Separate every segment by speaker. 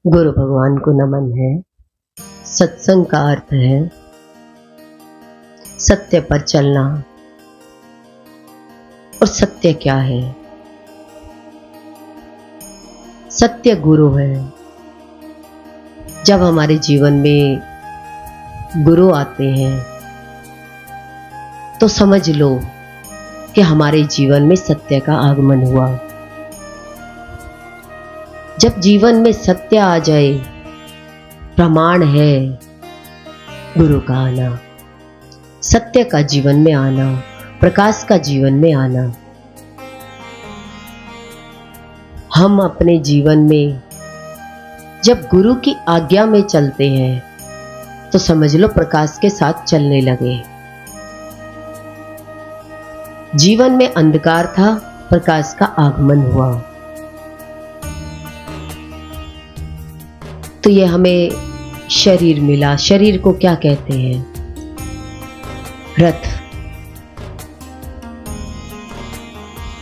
Speaker 1: गुरु भगवान को नमन है। सत्संग का अर्थ है सत्य पर चलना। और सत्य क्या है? सत्य गुरु है। जब हमारे जीवन में गुरु आते हैं तो समझ लो कि हमारे जीवन में सत्य का आगमन हुआ। जब जीवन में सत्य आ जाए, प्रमाण है गुरु का आना, सत्य का जीवन में आना, प्रकाश का जीवन में आना। हम अपने जीवन में जब गुरु की आज्ञा में चलते हैं तो समझ लो प्रकाश के साथ चलने लगे। जीवन में अंधकार था, प्रकाश का आगमन हुआ। तो ये हमें शरीर मिला। शरीर को क्या कहते हैं? रथ।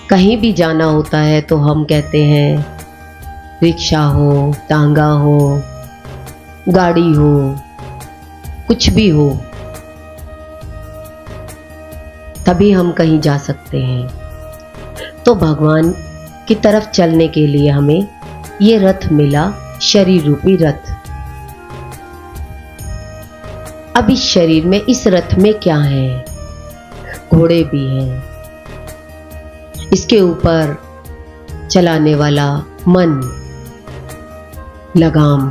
Speaker 1: कहीं भी जाना होता है तो हम कहते हैं रिक्शा हो, तांगा हो, गाड़ी हो, कुछ भी हो, तभी हम कहीं जा सकते हैं। तो भगवान की तरफ चलने के लिए हमें ये रथ मिला, शरीर रूपी रथ। अब इस शरीर में, इस रथ में क्या है? घोड़े भी हैं, इसके ऊपर चलाने वाला मन, लगाम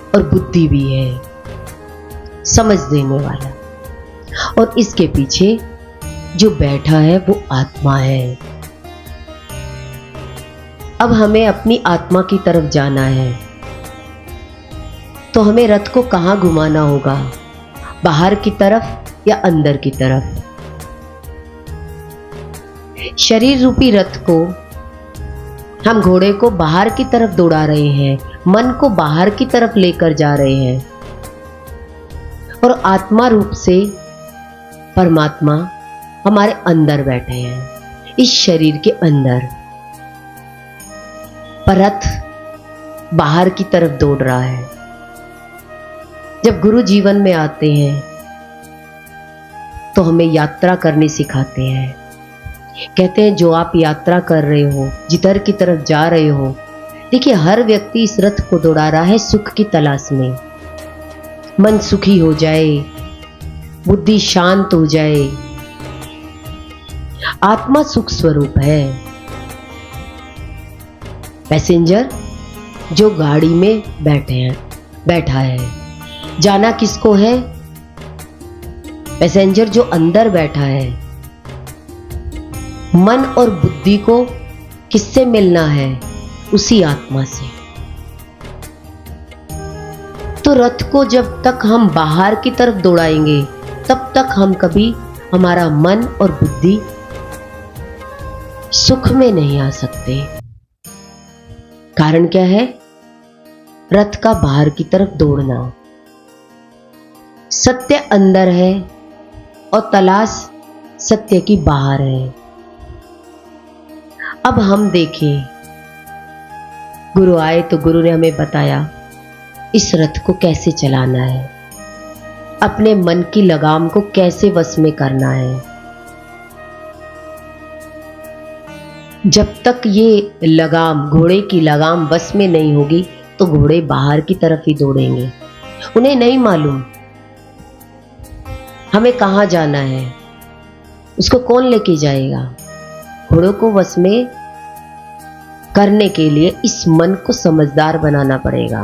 Speaker 1: और बुद्धि भी है, समझ देने वाला। और इसके पीछे जो बैठा है वो आत्मा है। अब हमें अपनी आत्मा की तरफ जाना है तो हमें रथ को कहां घुमाना होगा? बाहर की तरफ या अंदर की तरफ? शरीर रूपी रथ को हम घोड़े को बाहर की तरफ दौड़ा रहे हैं, मन को बाहर की तरफ लेकर जा रहे हैं। और आत्मा रूप से परमात्मा हमारे अंदर बैठे हैं, इस शरीर के अंदर। पर रथ बाहर की तरफ दौड़ रहा है। जब गुरु जीवन में आते हैं तो हमें यात्रा करनी सिखाते हैं। कहते हैं जो आप यात्रा कर रहे हो, जिधर की तरफ जा रहे हो, देखिए हर व्यक्ति इस रथ को दौड़ा रहा है सुख की तलाश में। मन सुखी हो जाए, बुद्धि शांत हो जाए। आत्मा सुख स्वरूप है। पैसेंजर जो गाड़ी में बैठा है, जाना किसको है? पैसेंजर जो अंदर बैठा है। मन और बुद्धि को किससे मिलना है? उसी आत्मा से। तो रथ को जब तक हम बाहर की तरफ दौड़ाएंगे तब तक हम कभी, हमारा मन और बुद्धि सुख में नहीं आ सकते। कारण क्या है? रथ का बाहर की तरफ दौड़ना। सत्य अंदर है और तलाश सत्य की बाहर है। अब हम देखें, गुरु आए तो गुरु ने हमें बताया इस रथ को कैसे चलाना है, अपने मन की लगाम को कैसे वश में करना है। जब तक ये लगाम, घोड़े की लगाम वश में नहीं होगी तो घोड़े बाहर की तरफ ही दौड़ेंगे। उन्हें नहीं मालूम हमें कहां जाना है, उसको कौन लेके जाएगा। घोड़ों को वश में करने के लिए इस मन को समझदार बनाना पड़ेगा,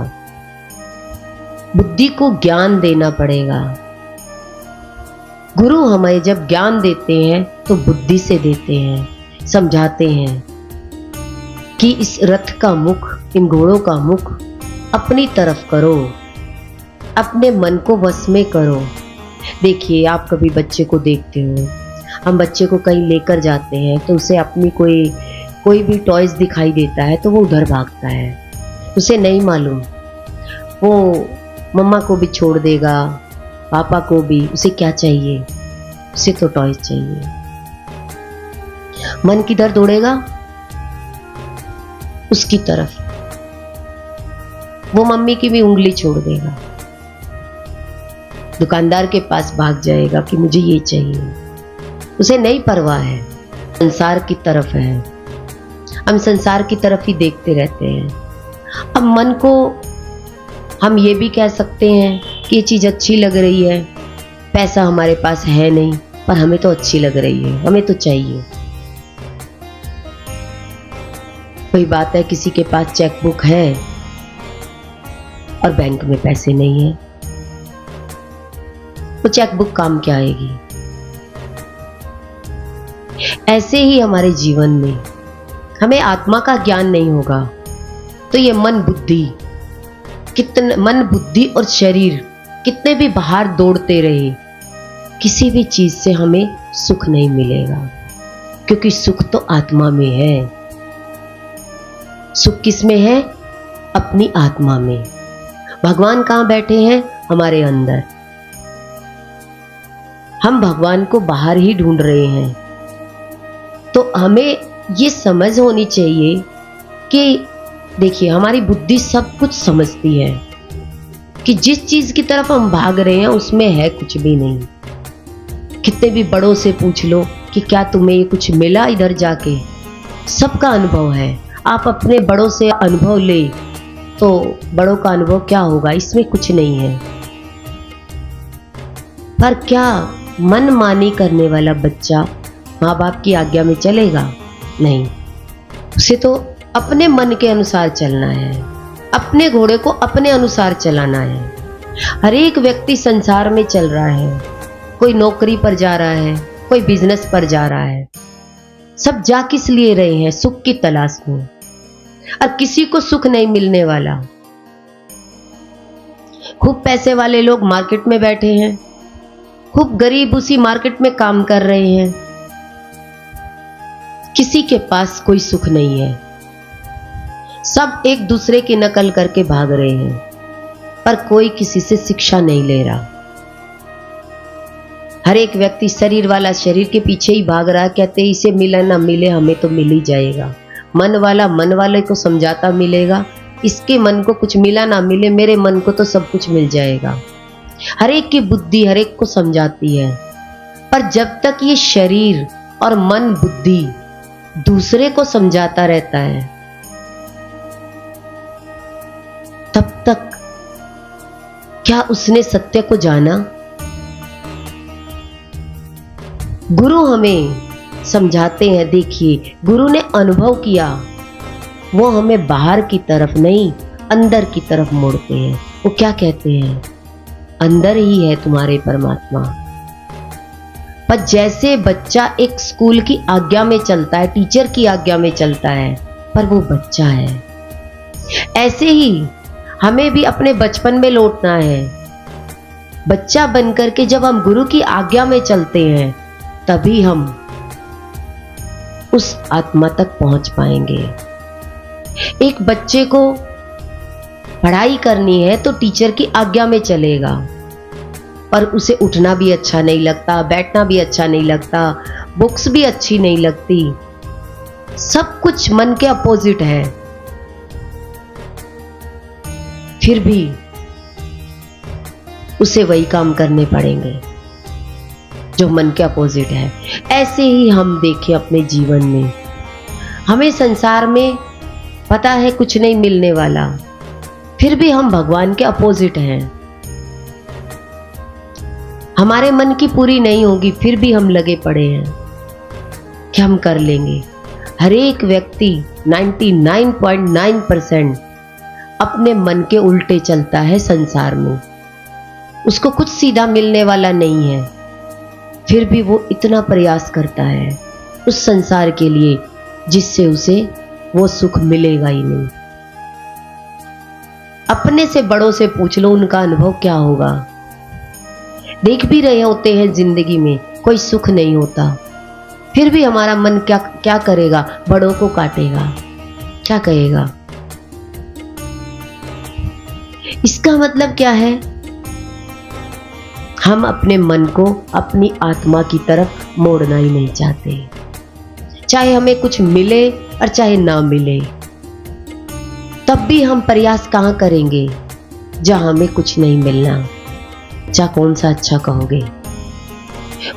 Speaker 1: बुद्धि को ज्ञान देना पड़ेगा। गुरु हमें जब ज्ञान देते हैं तो बुद्धि से देते हैं, समझाते हैं कि इस रथ का मुख, इन घोड़ों का मुख अपनी तरफ करो, अपने मन को वश में करो। देखिए, आप कभी बच्चे को देखते हो, हम बच्चे को कहीं लेकर जाते हैं तो उसे अपनी कोई भी टॉयज दिखाई देता है तो वो उधर भागता है। उसे नहीं मालूम वो मम्मा को भी छोड़ देगा, पापा को भी। उसे क्या चाहिए? उसे तो टॉयज चाहिए। मन किधर दौड़ेगा? उसकी तरफ। वो मम्मी की भी उंगली छोड़ देगा, दुकानदार के पास भाग जाएगा कि मुझे ये चाहिए। उसे नहीं परवाह है, संसार की तरफ है। हम संसार की तरफ ही देखते रहते हैं। अब मन को हम ये भी कह सकते हैं कि ये चीज़ अच्छी लग रही है, पैसा हमारे पास है नहीं पर हमें तो अच्छी लग रही है, हमें तो चाहिए। कोई बात है, किसी के पास चेकबुक है और बैंक में पैसे नहीं है, वो चेकबुक काम क्या आएगी। ऐसे ही हमारे जीवन में हमें आत्मा का ज्ञान नहीं होगा तो ये मन बुद्धि और शरीर कितने भी बाहर दौड़ते रहे, किसी भी चीज से हमें सुख नहीं मिलेगा, क्योंकि सुख तो आत्मा में है। सुख किस में है? अपनी आत्मा में। भगवान कहाँ बैठे हैं? हमारे अंदर। हम भगवान को बाहर ही ढूंढ रहे हैं। तो हमें ये समझ होनी चाहिए कि देखिए, हमारी बुद्धि सब कुछ समझती है कि जिस चीज की तरफ हम भाग रहे हैं उसमें है कुछ भी नहीं। कितने भी बड़ों से पूछ लो कि क्या तुम्हें ये कुछ मिला इधर जाके, सबका अनुभव है। आप अपने बड़ों से अनुभव ले तो बड़ों का अनुभव क्या होगा, इसमें कुछ नहीं है। पर क्या मनमानी करने वाला बच्चा माँ बाप की आज्ञा में चलेगा? नहीं, उसे तो अपने मन के अनुसार चलना है, अपने घोड़े को अपने अनुसार चलाना है। हर एक व्यक्ति संसार में चल रहा है, कोई नौकरी पर जा रहा है, कोई बिजनेस पर जा रहा है। सब जा किस लिए रहे हैं? सुख की तलाश में। और किसी को सुख नहीं मिलने वाला। खूब पैसे वाले लोग मार्केट में बैठे हैं, खूब गरीब उसी मार्केट में काम कर रहे हैं। किसी के पास कोई सुख नहीं है। सब एक दूसरे की नकल करके भाग रहे हैं, पर कोई किसी से शिक्षा नहीं ले रहा। हर एक व्यक्ति शरीर वाला शरीर के पीछे ही भाग रहा है। कहते इसे मिला ना मिले, हमें तो मिल ही जाएगा। मन वाला मन वाले को समझाता मिलेगा, इसके मन को कुछ मिला ना मिले, मेरे मन को तो सब कुछ मिल जाएगा। हर एक की बुद्धि हर एक को समझाती है, पर जब तक ये शरीर और मन बुद्धि दूसरे को समझाता रहता है, तब तक क्या उसने सत्य को जाना? गुरु हमें समझाते हैं। देखिए, गुरु ने अनुभव किया, वो हमें बाहर की तरफ नहीं अंदर की तरफ मोड़ते हैं। वो क्या कहते हैं? अंदर ही है तुम्हारे परमात्मा। पर जैसे बच्चा एक स्कूल की आज्ञा में चलता है, टीचर की आज्ञा में चलता है, पर वो बच्चा है, ऐसे ही हमें भी अपने बचपन में लौटना है। बच्चा बनकर के जब हम गुरु की आज्ञा में चलते हैं, तभी हम उस आत्मा तक पहुंच पाएंगे। एक बच्चे को पढ़ाई करनी है तो टीचर की आज्ञा में चलेगा, पर उसे उठना भी अच्छा नहीं लगता, बैठना भी अच्छा नहीं लगता, बुक्स भी अच्छी नहीं लगती, सब कुछ मन के अपोजिट है। फिर भी उसे वही काम करने पड़ेंगे जो मन के अपोजिट है। ऐसे ही हम देखें अपने जीवन में, हमें संसार में पता है कुछ नहीं मिलने वाला, फिर भी हम भगवान के अपोजिट हैं। हमारे मन की पूरी नहीं होगी, फिर भी हम लगे पड़े हैं कि हम कर लेंगे। हर एक व्यक्ति 99.9% अपने मन के उल्टे चलता है संसार में। उसको कुछ सीधा मिलने वाला नहीं है, फिर भी वो इतना प्रयास करता है उस संसार के लिए जिससे उसे वो सुख मिलेगा ही नहीं। अपने से बड़ों से पूछ लो, उनका अनुभव क्या होगा। देख भी रहे होते हैं जिंदगी में कोई सुख नहीं होता, फिर भी हमारा मन क्या करेगा? बड़ों को काटेगा, क्या कहेगा? इसका मतलब क्या है? हम अपने मन को अपनी आत्मा की तरफ मोड़ना ही नहीं चाहते। चाहे हमें कुछ मिले और चाहे ना मिले, तब भी हम प्रयास कहाँ करेंगे जहां हमें कुछ नहीं मिलना। बच्चा कौन सा अच्छा कहोगे?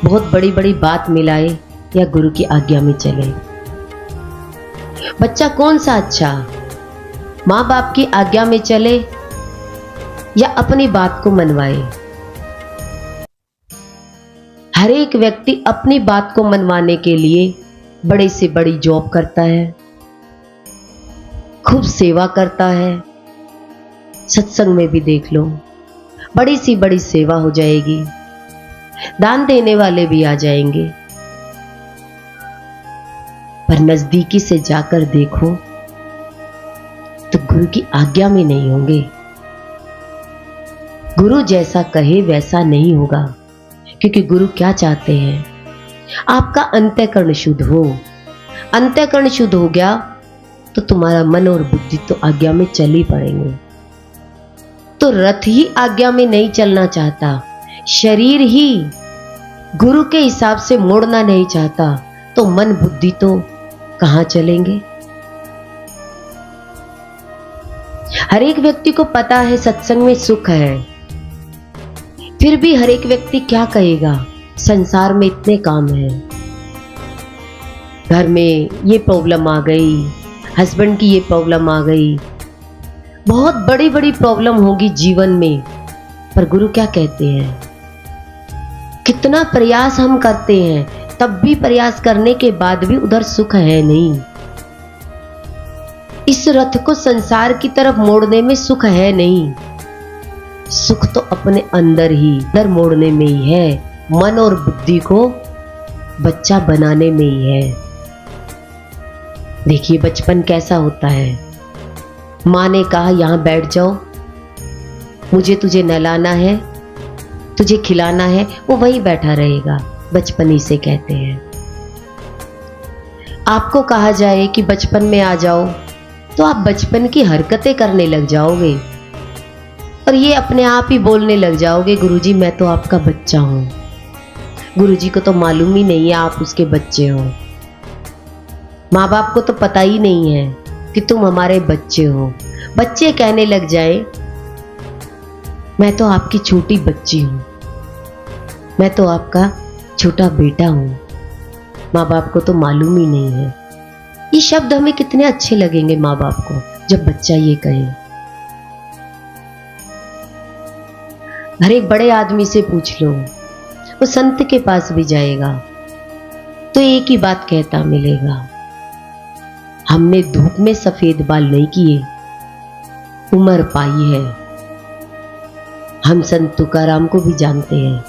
Speaker 1: बहुत बड़ी बड़ी बात मिलाए या गुरु की आज्ञा में चले? बच्चा कौन सा अच्छा, माँ बाप की आज्ञा में चले या अपनी बात को मनवाए? हर एक व्यक्ति अपनी बात को मनवाने के लिए बड़े से बड़ी जॉब करता है, खूब सेवा करता है। सत्संग में भी देख लो, बड़ी सी बड़ी सेवा हो जाएगी, दान देने वाले भी आ जाएंगे, पर नजदीकी से जाकर देखो तो गुरु की आज्ञा में नहीं होंगे। गुरु जैसा कहे वैसा नहीं होगा, क्योंकि गुरु क्या चाहते हैं? आपका अंतःकरण शुद्ध हो। अंतःकरण शुद्ध हो गया तो तुम्हारा मन और बुद्धि तो आज्ञा में चल ही पड़ेंगे। तो रथ ही आज्ञा में नहीं चलना चाहता, शरीर ही गुरु के हिसाब से मोड़ना नहीं चाहता, तो मन बुद्धि तो कहां चलेंगे? हर एक व्यक्ति को पता है सत्संग में सुख है, फिर भी हर एक व्यक्ति क्या कहेगा? संसार में इतने काम हैं, घर में ये प्रॉब्लम आ गई, हस्बैंड की ये प्रॉब्लम आ गई, बहुत बड़ी बड़ी प्रॉब्लम होगी जीवन में, पर गुरु क्या कहते हैं? कितना प्रयास हम करते हैं, तब भी प्रयास करने के बाद भी उधर सुख है नहीं। इस रथ को संसार की तरफ मोड़ने में सुख है नहीं, सुख तो अपने अंदर ही, अंदर मोड़ने में ही है, मन और बुद्धि को बच्चा बनाने में ही है। देखिए बचपन कैसा होता है। माँ ने कहा यहां बैठ जाओ, मुझे तुझे नहलाना है, तुझे खिलाना है, वो वहीं बैठा रहेगा, बचपन इसे कहते हैं। आपको कहा जाए कि बचपन में आ जाओ, तो आप बचपन की हरकतें करने लग जाओगे और ये अपने आप ही बोलने लग जाओगे, गुरुजी मैं तो आपका बच्चा हूं। गुरुजी को तो मालूम ही नहीं है आप उसके बच्चे हो। माँ बाप को तो पता ही नहीं है कि तुम हमारे बच्चे हो। बच्चे कहने लग जाए मैं तो आपकी छोटी बच्ची हूं, मैं तो आपका छोटा बेटा हूं। माँ बाप को तो मालूम ही नहीं है। ये शब्द हमें कितने अच्छे लगेंगे माँ बाप को जब बच्चा ये कहे। हर एक बड़े आदमी से पूछ लो, वो संत के पास भी जाएगा तो एक ही बात कहता मिलेगा, हमने धूप में सफेद बाल नहीं किए, उम्र पाई है। हम संत तुकाराम को भी जानते हैं,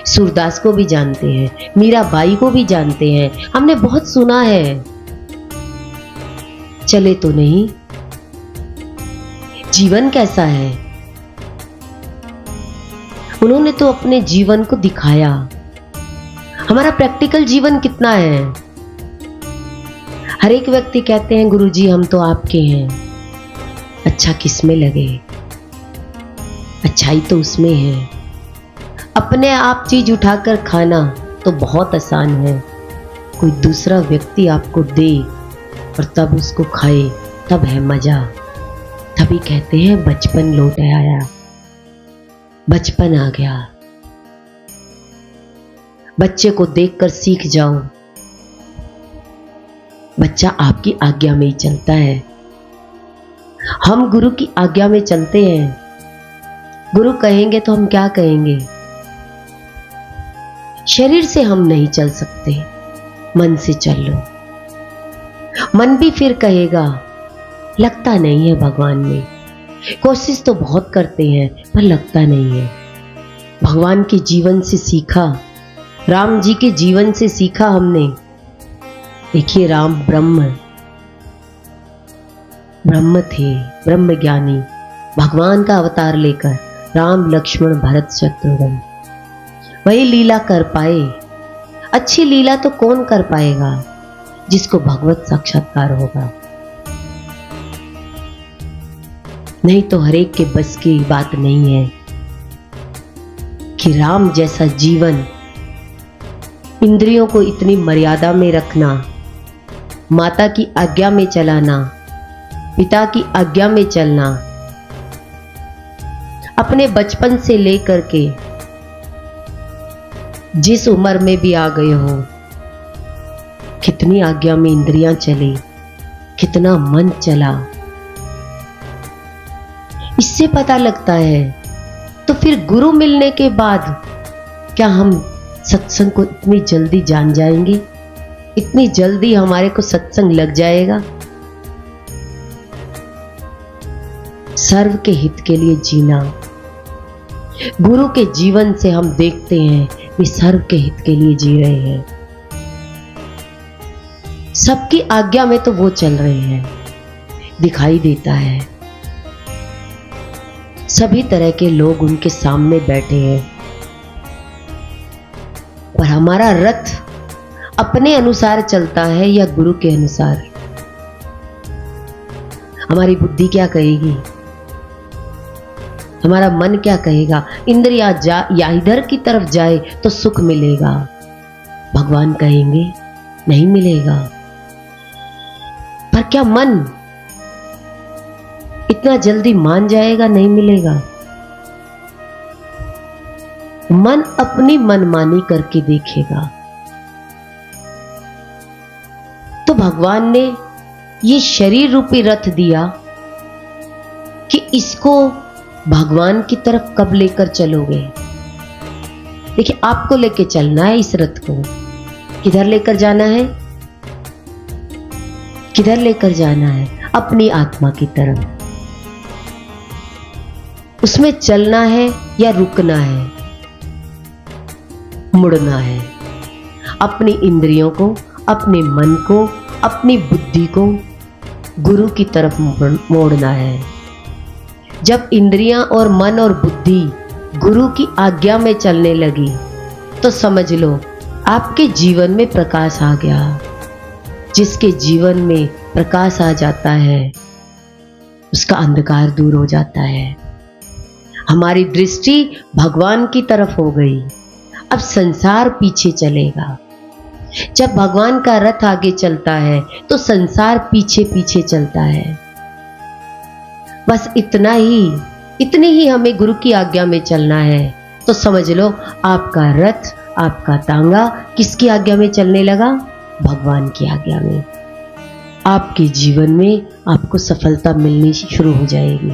Speaker 1: सूरदास को भी जानते हैं, मीराबाई को भी जानते हैं, हमने बहुत सुना है, चले तो नहीं। जीवन कैसा है? उन्होंने तो अपने जीवन को दिखाया। हमारा प्रैक्टिकल जीवन कितना है? हर एक व्यक्ति कहते हैं गुरुजी हम तो आपके हैं। अच्छा किसमें लगे? अच्छाई तो उसमें है। अपने आप चीज उठाकर खाना तो बहुत आसान है, कोई दूसरा व्यक्ति आपको दे और तब उसको खाए, तब है मजा। तभी कहते हैं बचपन लौट आया, बचपन आ गया। बच्चे को देखकर सीख जाओ, बच्चा आपकी आज्ञा में ही चलता है। हम गुरु की आज्ञा में चलते हैं। गुरु कहेंगे तो हम क्या कहेंगे? शरीर से हम नहीं चल सकते, मन से चल लो। मन भी फिर कहेगा लगता नहीं है भगवान में, कोशिश तो बहुत करते हैं पर लगता नहीं है। भगवान के जीवन से सीखा, राम जी के जीवन से सीखा हमने। देखिए राम ब्रह्म थे, ब्रह्म ज्ञानी, भगवान का अवतार लेकर राम लक्ष्मण भरत शत्रुघ्न वही लीला कर पाए। अच्छी लीला तो कौन कर पाएगा? जिसको भगवत साक्षात्कार होगा, नहीं तो हरेक के बस की बात नहीं है कि राम जैसा जीवन, इंद्रियों को इतनी मर्यादा में रखना, माता की आज्ञा में चलाना, पिता की आज्ञा में चलना, अपने बचपन से लेकर के जिस उम्र में भी आ गए हो, कितनी आज्ञा में इंद्रियां चली, कितना मन चला, इससे पता लगता है। तो फिर गुरु मिलने के बाद क्या हम सत्संग को इतनी जल्दी जान जाएंगे? इतनी जल्दी हमारे को सत्संग लग जाएगा? सर्व के हित के लिए जीना, गुरु के जीवन से हम देखते हैं वे सर्व के हित के लिए जी रहे हैं। सबकी आज्ञा में तो वो चल रहे हैं, दिखाई देता है। सभी तरह के लोग उनके सामने बैठे हैं, पर हमारा रथ अपने अनुसार चलता है या गुरु के अनुसार? हमारी बुद्धि क्या कहेगी, हमारा मन क्या कहेगा? इंद्रिया या इधर की तरफ जाए तो सुख मिलेगा, भगवान कहेंगे नहीं मिलेगा। पर क्या मन इतना जल्दी मान जाएगा नहीं मिलेगा? मन अपनी मनमानी करके देखेगा। तो भगवान ने ये शरीर रूपी रथ दिया कि इसको भगवान की तरफ कब लेकर चलोगे? देखिए, आपको लेकर चलना है इस रथ को। किधर लेकर जाना है? किधर लेकर जाना है? अपनी आत्मा की तरफ। उसमें चलना है या रुकना है, मुड़ना है? अपनी इंद्रियों को, अपने मन को, अपनी बुद्धि को गुरु की तरफ मोड़ना है। जब इंद्रियां और मन और बुद्धि गुरु की आज्ञा में चलने लगी तो समझ लो आपके जीवन में प्रकाश आ गया। जिसके जीवन में प्रकाश आ जाता है उसका अंधकार दूर हो जाता है। हमारी दृष्टि भगवान की तरफ हो गई। अब संसार पीछे चलेगा। जब भगवान का रथ आगे चलता है तो संसार पीछे पीछे चलता है। बस इतनी ही हमें गुरु की आज्ञा में चलना है। तो समझ लो आपका रथ, आपका तांगा किसकी आज्ञा में चलने लगा? भगवान की आज्ञा में। आपके जीवन में आपको सफलता मिलनी शुरू हो जाएगी।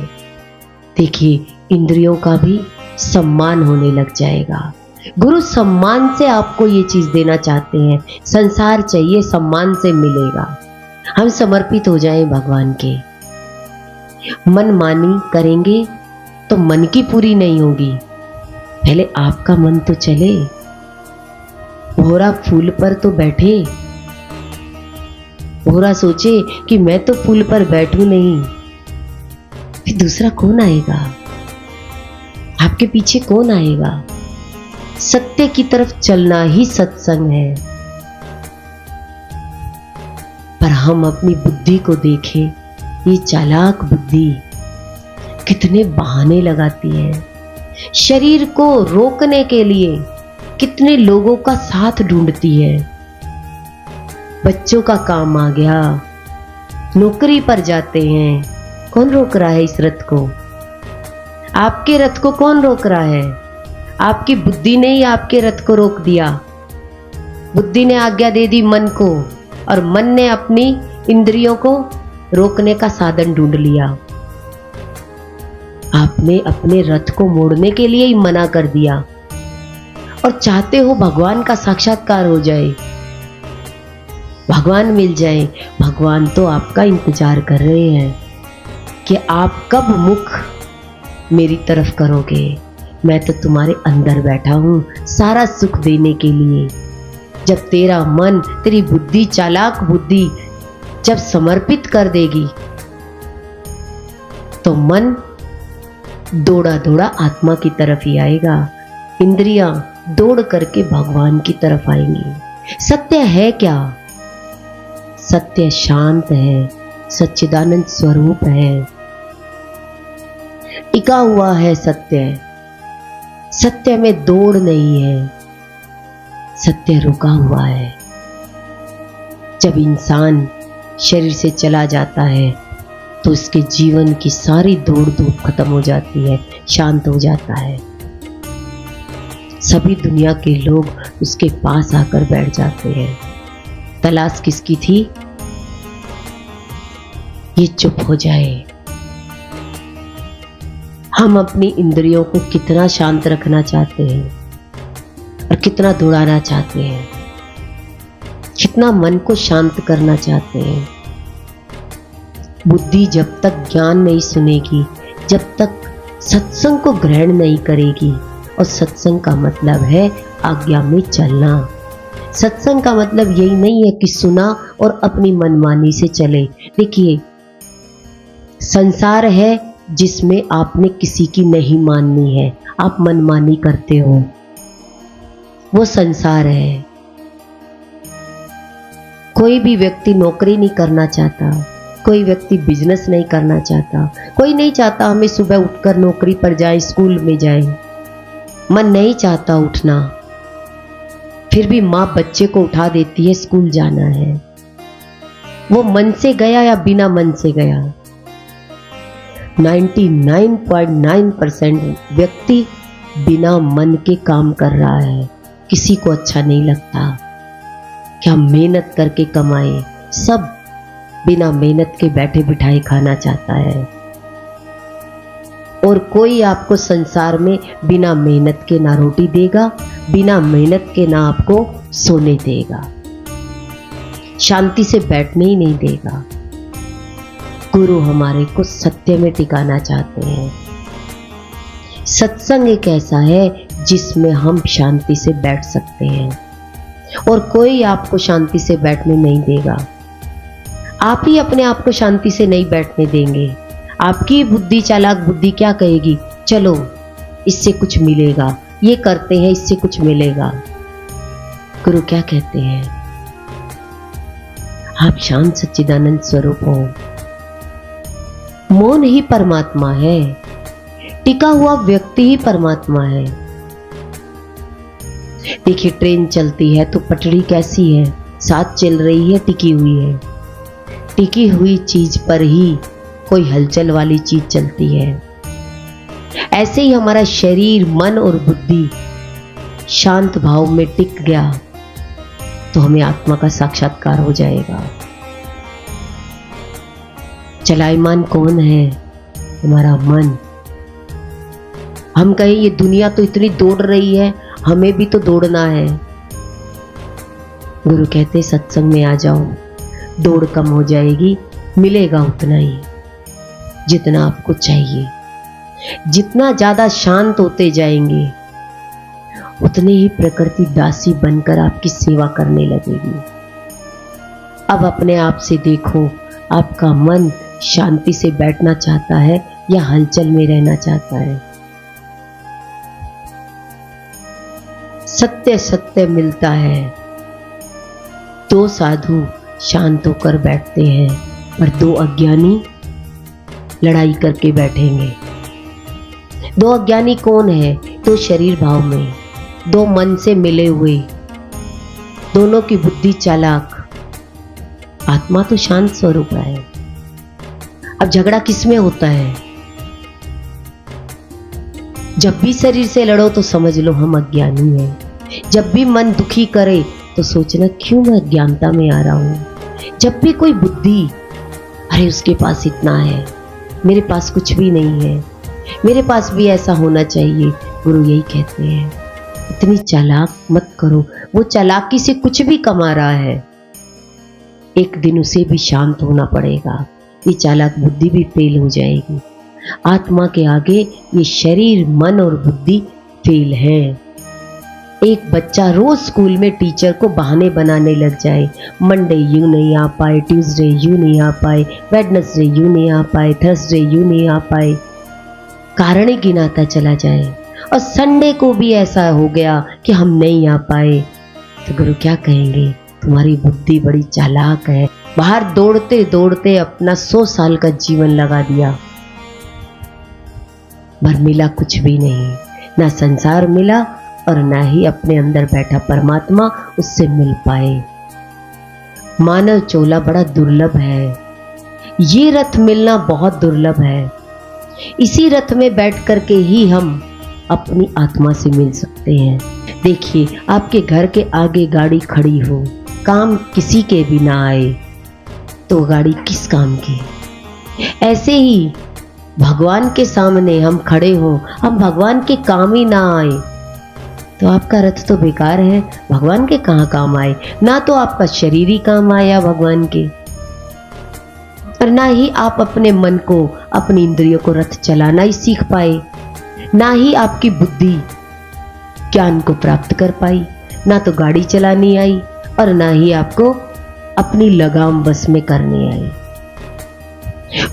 Speaker 1: देखिए, इंद्रियों का भी सम्मान होने लग जाएगा। गुरु सम्मान से आपको ये चीज देना चाहते हैं। संसार चाहिए, सम्मान से मिलेगा। हम समर्पित हो जाएं भगवान के। मनमानी करेंगे तो मन की पूरी नहीं होगी। पहले आपका मन तो चले। भौरा फूल पर तो बैठे। भौरा सोचे कि मैं तो फूल पर बैठूं नहीं, फिर दूसरा कौन आएगा? आपके पीछे कौन आएगा? सत्य की तरफ चलना ही सत्संग है। पर हम अपनी बुद्धि को देखें। ये चालाक बुद्धि कितने बहाने लगाती है। शरीर को रोकने के लिए कितने लोगों का साथ ढूंढती है। बच्चों का काम आ गया, नौकरी पर जाते हैं। कौन रोक रहा है इस रथ को? आपके रथ को कौन रोक रहा है? आपकी बुद्धि ने ही आपके रथ को रोक दिया। बुद्धि ने आज्ञा दे दी मन को, और मन ने अपनी इंद्रियों को रोकने का साधन ढूंढ लिया। आपने अपने रथ को मोड़ने के लिए ही मना कर दिया और चाहते हो भगवान का साक्षात्कार हो जाए, भगवान मिल जाए। भगवान तो आपका इंतजार कर रहे हैं कि आप कब मुख मेरी तरफ करोगे। मैं तो तुम्हारे अंदर बैठा हूं सारा सुख देने के लिए। जब तेरा मन, तेरी बुद्धि, चालाक बुद्धि जब समर्पित कर देगी तो मन दौड़ा दौड़ा आत्मा की ही आएगा। इंद्रियां दौड़ करके भगवान की तरफ आएंगी। सत्य है क्या? सत्य शांत है, सच्चिदानंद स्वरूप है, टिका हुआ है सत्य। सत्य में दौड़ नहीं है, सत्य रुका हुआ है। जब इंसान शरीर से चला जाता है तो इसके जीवन की सारी दौड़ धूप खत्म हो जाती है, शांत हो जाता है। सभी दुनिया के लोग उसके पास आकर बैठ जाते हैं। तलाश किसकी थी? ये चुप हो जाए। हम अपनी इंद्रियों को कितना शांत रखना चाहते हैं और कितना दौड़ाना चाहते हैं, कितना मन को शांत करना चाहते हैं। बुद्धि जब तक ज्ञान नहीं सुनेगी, जब तक सत्संग को ग्रहण नहीं करेगी, और सत्संग का मतलब है आज्ञा में चलना। सत्संग का मतलब यही नहीं है कि सुना और अपनी मनमानी से चले। देखिए, संसार है जिसमें आपने किसी की नहीं माननी है, आप मनमानी करते हो, वो संसार है। कोई भी व्यक्ति नौकरी नहीं करना चाहता, कोई व्यक्ति बिजनेस नहीं करना चाहता, कोई नहीं चाहता हमें सुबह उठकर नौकरी पर जाए, स्कूल में जाए, मन नहीं चाहता उठना, फिर भी माँ बच्चे को उठा देती है, स्कूल जाना है। वो मन से गया या बिना मन से गया। 99.9% व्यक्ति बिना मन के काम कर रहा है। किसी को अच्छा नहीं लगता कि हम मेहनत करके कमाएं, सब बिना मेहनत के बैठे बिठाए खाना चाहता है। और कोई आपको संसार में बिना मेहनत के ना रोटी देगा, बिना मेहनत के ना आपको सोने देगा, शांति से बैठने ही नहीं देगा। गुरु हमारे को सत्य में टिकाना चाहते हैं। सत्संग एक ऐसा है जिसमें हम शांति से बैठ सकते हैं, और कोई आपको शांति से बैठने नहीं देगा। आप ही अपने आप को शांति से नहीं बैठने देंगे। आपकी बुद्धि, चालाक बुद्धि क्या कहेगी? चलो इससे कुछ मिलेगा, ये करते हैं इससे कुछ मिलेगा। गुरु क्या कहते हैं? आप शांत सच्चिदानंद स्वरूप हो। मौन ही परमात्मा है, टिका हुआ व्यक्ति ही परमात्मा है। देखिए, ट्रेन चलती है तो पटरी कैसी है? साथ चल रही है, टिकी हुई है। टिकी हुई चीज पर ही कोई हलचल वाली चीज चलती है। ऐसे ही हमारा शरीर, मन और बुद्धि शांत भाव में टिक गया तो हमें आत्मा का साक्षात्कार हो जाएगा। चलायमान कौन है? हमारा मन। हम कहें ये दुनिया तो इतनी दौड़ रही है, हमें भी तो दौड़ना है। गुरु कहते सत्संग में आ जाओ, दौड़ कम हो जाएगी, मिलेगा उतना ही जितना आपको चाहिए। जितना ज्यादा शांत होते जाएंगे उतने ही प्रकृति दासी बनकर आपकी सेवा करने लगेगी। अब अपने आप से देखो, आपका मन शांति से बैठना चाहता है या हलचल में रहना चाहता है? सत्य सत्य मिलता है। दो साधु शांत होकर बैठते हैं और दो अज्ञानी लड़ाई करके बैठेंगे। दो अज्ञानी कौन है? दो शरीर भाव में, दो मन से मिले हुए, दोनों की बुद्धि चालाक। आत्मा तो शांत स्वरूप है। अब झगड़ा किस में होता है? जब भी शरीर से लड़ो तो समझ लो हम अज्ञानी हैं। जब भी मन दुखी करे तो सोचना क्यों मैं अज्ञानता में आ रहा हूं। जब भी कोई बुद्धि, अरे उसके पास इतना है, मेरे पास कुछ भी नहीं है, मेरे पास भी ऐसा होना चाहिए। गुरु यही कहते हैं, इतनी चालाक मत करो। वो चालाकी से कुछ भी कमा रहा है, एक दिन उसे भी शांत होना पड़ेगा। ये चालाक बुद्धि भी फेल हो जाएगी। आत्मा के आगे ये शरीर, मन और बुद्धि फेल है। एक बच्चा रोज स्कूल में टीचर को बहाने बनाने लग जाए, मंडे यूं नहीं आ पाए, ट्यूसडे यूं नहीं आ पाए, वेडनेसडे यूं नहीं आ पाए, थर्सडे यूं नहीं आ पाए, कारण ही गिनाता चला जाए, और संडे को भी ऐसा हो गया कि हम नहीं आ पाए, तो गुरु क्या कहेंगे? तुम्हारी बुद्धि बड़ी चालाक है। बाहर दौड़ते दौड़ते अपना 100 साल का जीवन लगा दिया, पर मिला कुछ भी नहीं। ना संसार मिला और ना ही अपने अंदर बैठा परमात्मा उससे मिल पाए। मानव चोला बड़ा दुर्लभ है। ये रथ मिलना बहुत दुर्लभ है। इसी रथ में बैठ करके ही हम अपनी आत्मा से मिल सकते हैं। देखिए, आपके घर के आगे गाड़ी खड़ी हो, काम किसी के भी ना आए तो गाड़ी किस काम की। ऐसे ही भगवान के सामने हम खड़े हों, हम भगवान के काम ही ना आए तो आपका रथ तो बेकार है। भगवान के कहाँ काम आए? ना तो आपका शरीर ही काम आया भगवान के, और ना ही आप अपने मन को, अपनी इंद्रियों को रथ चलाना ही सीख पाए, ना ही आपकी बुद्धि ज्ञान को प्राप्त कर पाई, ना तो गाड़ी चलानी आई और ना ही आपको अपनी लगाम वश में करनी आई।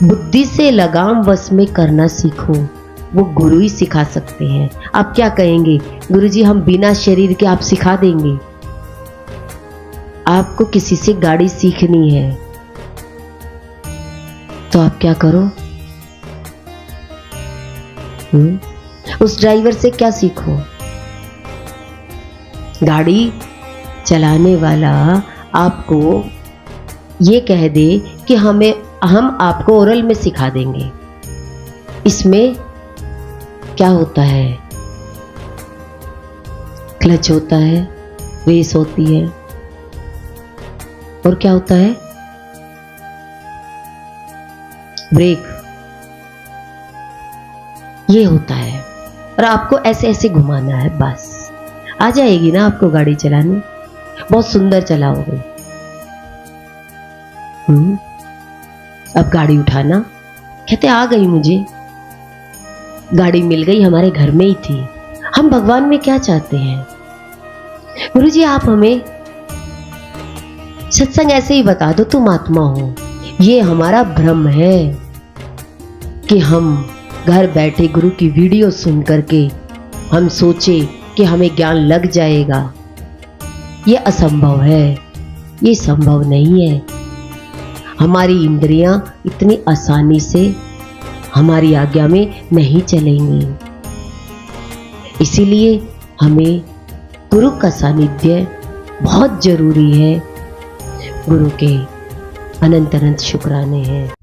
Speaker 1: बुद्धि से लगाम वश में करना सीखो, वो गुरु ही सिखा सकते हैं। आप क्या कहेंगे, गुरुजी हम बिना शरीर के आप सिखा देंगे? आपको किसी से गाड़ी सीखनी है तो आप क्या करो, उस ड्राइवर से क्या सीखो? गाड़ी चलाने वाला आपको ये कह दे कि हम आपको ओरल में सिखा देंगे। इसमें क्या होता है? क्लच होता है, रेस होती है, और क्या होता है? ब्रेक। ये होता है, और आपको ऐसे ऐसे घुमाना है, बस आ जाएगी ना आपको गाड़ी चलाने, बहुत सुंदर चलाओगे। अब गाड़ी उठाना, कहते आ गई, मुझे गाड़ी मिल गई, हमारे घर में ही थी। हम भगवान में क्या चाहते हैं? गुरुजी आप हमें सत्संग ऐसे ही बता दो, तुम आत्मा हो। ये हमारा भ्रम है कि हम घर बैठे गुरु की वीडियो सुन करके हम सोचे कि हमें ज्ञान लग जाएगा। ये असंभव है, ये संभव नहीं है। हमारी इंद्रियां इतनी आसानी से हमारी आज्ञा में नहीं चलेंगी। इसीलिए हमें गुरु का सानिध्य बहुत जरूरी है। गुरु के अनंत अनंत शुक्राने हैं।